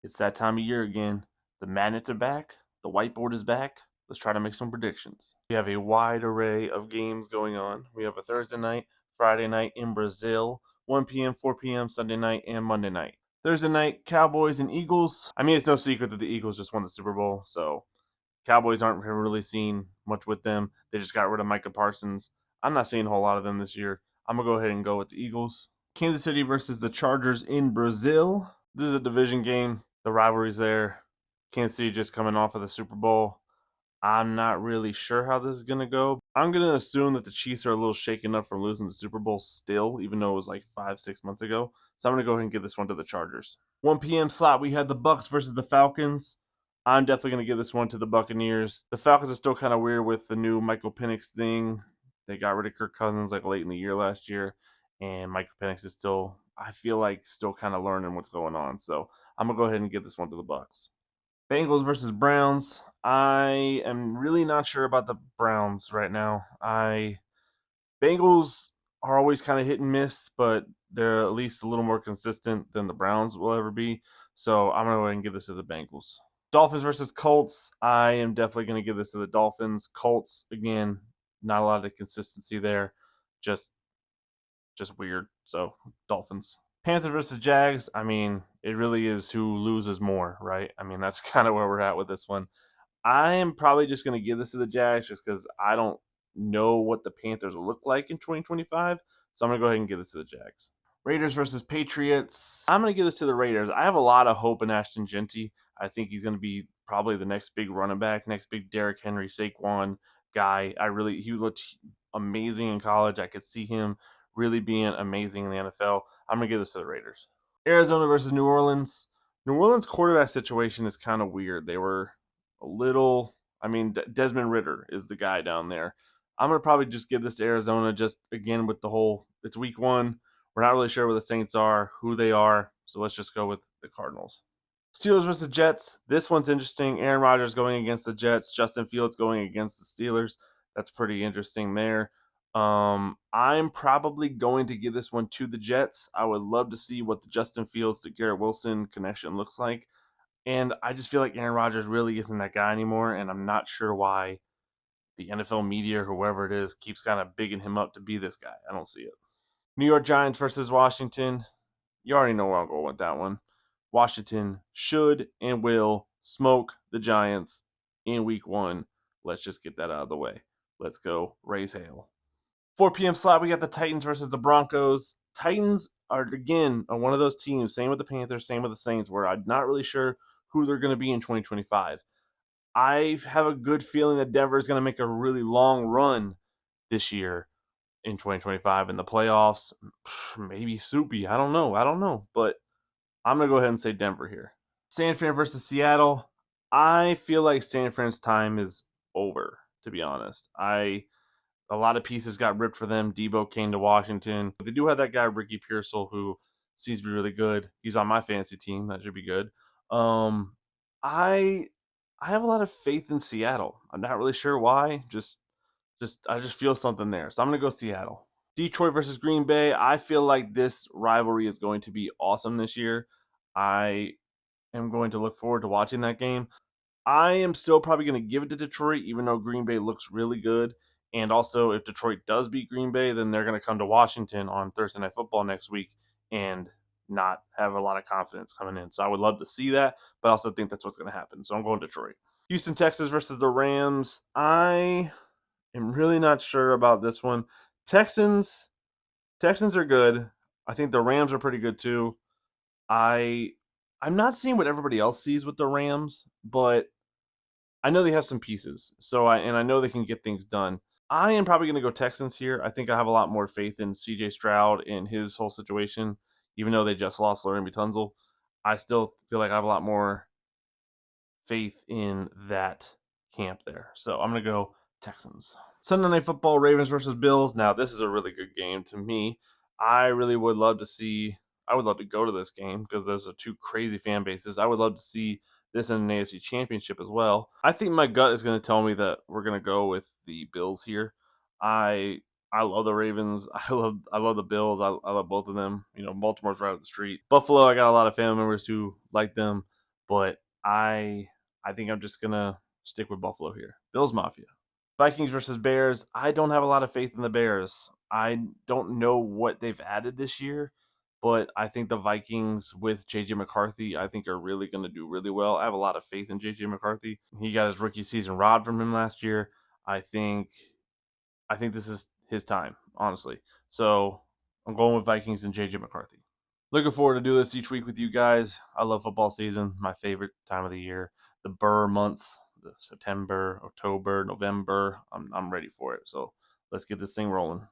It's that time of year again. The magnets are back. The whiteboard is back. Let's try to make some predictions. We have a wide array of games going on. We have a Thursday night, Friday night in Brazil, 1 p.m., 4 p.m., Sunday night, and Monday night. Thursday night, Cowboys and Eagles. I mean, it's no secret that the Eagles just won the Super Bowl, so Cowboys aren't really seeing much with them. They just got rid of Micah Parsons. I'm not seeing a whole lot of them this year. I'm going to go ahead and go with the Eagles. Kansas City versus the Chargers in Brazil. This is a division game. The rivalry's there. Kansas City just coming off of the Super Bowl. I'm not really sure how this is going to go. I'm going to assume that the Chiefs are a little shaken up from losing the Super Bowl still, even though it was like 5-6 months ago. So I'm going to go ahead and give this one to the Chargers. 1 p.m. slot, we had the Bucks versus the Falcons. I'm definitely going to give this one to the Buccaneers. The Falcons are still kind of weird with the new Michael Penix thing. They got rid of Kirk Cousins like late in the year last year, and Michael Penix is still, I feel like, still kind of learning what's going on. So I'm going to go ahead and give this one to the Bucks. Bengals versus Browns. I am really not sure about the Browns right now. Bengals are always kind of hit and miss, but they're at least a little more consistent than the Browns will ever be. So I'm gonna go ahead and give this to the Bengals. Dolphins versus Colts. I am definitely gonna give this to the Dolphins. Colts again, not a lot of consistency there. Just weird. So Dolphins. Panthers versus Jags. I mean, it really is who loses more, right? I mean, that's kind of where we're at with this one. I am probably just going to give this to the Jags just because I don't know what the Panthers will look like in 2025. So I'm going to go ahead and give this to the Jags. Raiders versus Patriots. I'm going to give this to the Raiders. I have a lot of hope in Ashton Genty. I think he's going to be probably the next big running back, next big Derrick Henry, Saquon guy. He looked amazing in college. I could see him really being amazing in the NFL. I'm going to give this to the Raiders. Arizona versus New Orleans. New Orleans quarterback situation is kind of weird. They were a little. I mean, Desmond Ritter is the guy down there. I'm gonna probably just give this to Arizona. Just again with the whole. It's week one. We're not really sure where the Saints are, who they are. So let's just go with the Cardinals. Steelers versus Jets. This one's interesting. Aaron Rodgers going against the Jets. Justin Fields going against the Steelers. That's pretty interesting there. I'm probably going to give this one to the Jets. I would love to see what the Justin Fields to Garrett Wilson connection looks like. And I just feel like Aaron Rodgers really isn't that guy anymore. And I'm not sure why the NFL media or whoever it is keeps kind of bigging him up to be this guy. I don't see it. New York Giants versus Washington. You already know where I'm going with that one. Washington should and will smoke the Giants in week one. Let's just get that out of the way. Let's go. Raise hail. 4 p.m. slot, we got the Titans versus the Broncos. Titans are, again, one of those teams, same with the Panthers, same with the Saints, where I'm not really sure who they're going to be in 2025. I have a good feeling that Denver is going to make a really long run this year in 2025 in the playoffs. Maybe Soupy. I don't know. But I'm going to go ahead and say Denver here. San Fran versus Seattle. I feel like San Fran's time is over, to be honest. A lot of pieces got ripped for them. Debo came to Washington. They do have that guy, Ricky Pearsall, who seems to be really good. He's on my fantasy team. That should be good. Um, I I have a lot of faith in Seattle. I'm not really sure why. I just feel something there. So I'm gonna go Seattle. Detroit versus Green Bay. I feel like this rivalry is going to be awesome this year. I am going to look forward to watching that game. I am still probably going to give it to Detroit, even though Green Bay looks really good. And also, if Detroit does beat Green Bay, then they're going to come to Washington on Thursday Night Football next week and not have a lot of confidence coming in. So I would love to see that, but I also think that's what's going to happen. So I'm going Detroit. Houston, Texas versus the Rams. I am really not sure about this one. Texans, Texans are good. I think the Rams are pretty good too. I I'm not seeing what everybody else sees with the Rams, but I know they have some pieces, I know they can get things done. I am probably going to go Texans here. I think I have a lot more faith in C.J. Stroud and his whole situation, even though they just lost Laramie Tunzel. I still feel like I have a lot more faith in that camp there. So I'm going to go Texans. Sunday Night Football, Ravens versus Bills. Now, this is a really good game to me. I really would love to see, I would love to go to this game because there's two crazy fan bases. I would love to see this in an AFC championship as well. I think my gut is going to tell me that we're going to go with the Bills here. I I love the Ravens. I love the Bills. I love both of them. You know, Baltimore's right up the street. Buffalo, I got a lot of family members who like them. but I think I'm just gonna stick with Buffalo here. Bills Mafia. Vikings versus Bears. I don't have a lot of faith in the Bears. I don't know what they've added this year, but I think the Vikings with JJ McCarthy, I think are really going to do really well. I have a lot of faith in JJ McCarthy. He got his rookie season robbed from him last year. I think I think this is his time, honestly. So I'm going with Vikings and JJ McCarthy. Looking forward to do this each week with you guys. I love football season, my favorite time of the year. The Burr months, the September, October, November. I'm ready for it. So let's get this thing rolling.